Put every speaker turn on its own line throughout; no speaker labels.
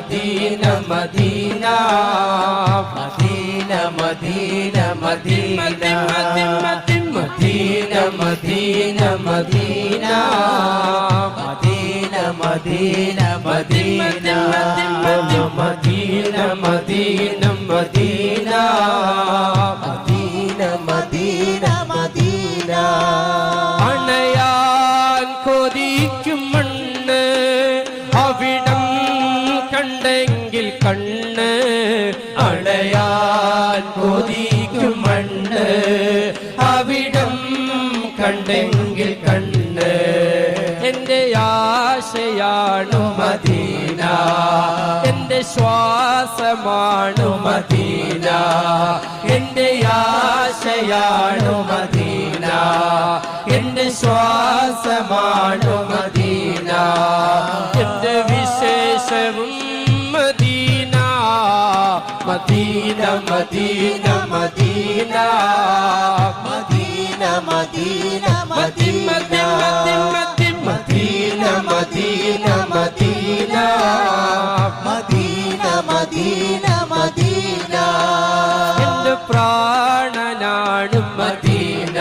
Medina Medina Medina Medina Medina Medina Medina Medina Medina Medina Medina Medina Medina Medina Medina Medina Medina അണയാൻ കൊതിക്കും മണ്ണ് അവിടം കണ്ടെങ്കിൽ കണ്ണ് അണയാൻ കൊതിക്കും മണ്ണ് അവിടം കണ്ടെങ്കിൽ കണ്ണ് എന്റെ ആശയാണു മദീന എന്റെ ശ്വാസമാണു മദീന എന്റെ ആശയാണു മദീന എന്റെ ശ്വാസമാണു മദീന എന്റെ വിശേഷവും Medina Medina Medina Medina Medina Medina Medina Medina Medina Medina Medina Medina Medina എന്റെ പ്രാണനാണ് മദീന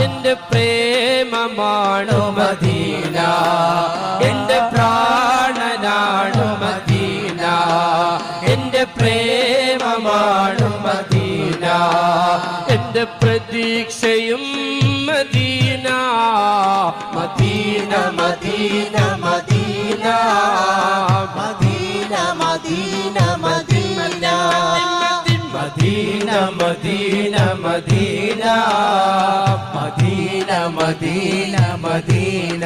എന്റെ പ്രേമമാണു മദീന എന്റെ പ്രാണനാണു മദീന എന്റെ പ്രേമമാണു മദീന എന്റെ പ്രതീക്ഷയും Medina Medina Medina Medina Medina Medina Medina Medina Medina Medina Medina Medina Medina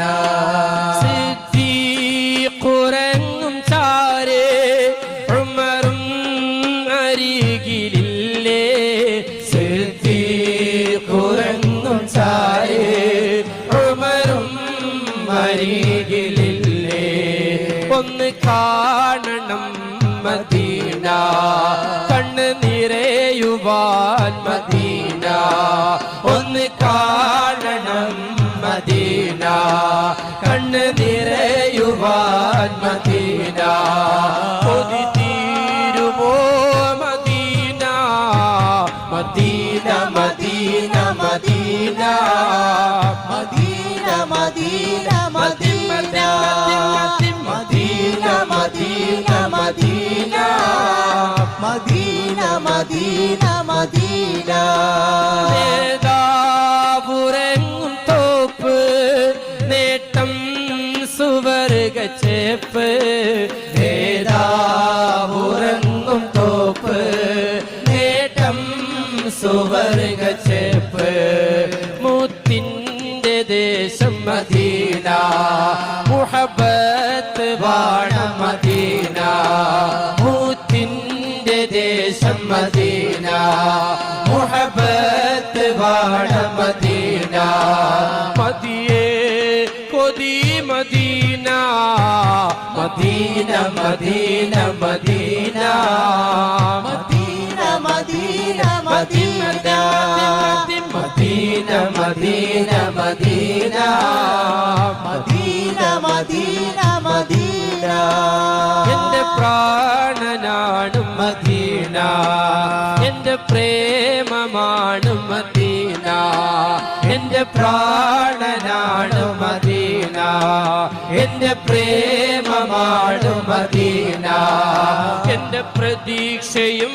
സിദ്ദീഖുറങ്ങും ചാരേ ഉമറും അരികിലില്ലേ സിദ്ദീഖുറങ്ങും ചാരേ ഉമറും അരികിലില്ലേ ഒന്ന് കാണണം മദീന കണ്ണ് നിറയുവാൻ മദീന ഒന്ന് കാണണം മദീന കണ്ണ് നിറയുവാൻ മദീന കൊതി തീരുമോ Medina Medina Medina Medina Medina Medina Medina Medina Medina Medina Medina Medina Medina നേതാവുറങ്ങും തോപ്പ് നേട്ടം സുവർഗച്ചേപ്പ് നേതാവുറങ്ങും തോപ്പ് നേട്ടം സുവർഗച്ചേപ്പ് മുത്തിന്റെ ദേശം മദീന മുഹബത്ത് വാണ മദീന മുത്തിന്റെ ദേശം മദീന മുഹബത്ത് വാണ മദീന മദിയേ കൊതി Medina Medina Medina Medina Medina Medina Medina Medina Medina Medina Medina Medina Medina എന്റെ പ്രാണനാണ് മദീന എന്റെ പ്രേമമാണ് മദീന എന്റെ പ്രാണനാണ് മദീന എന്റെ പ്രേമമാണ് മദീന എന്റെ പ്രതീക്ഷയും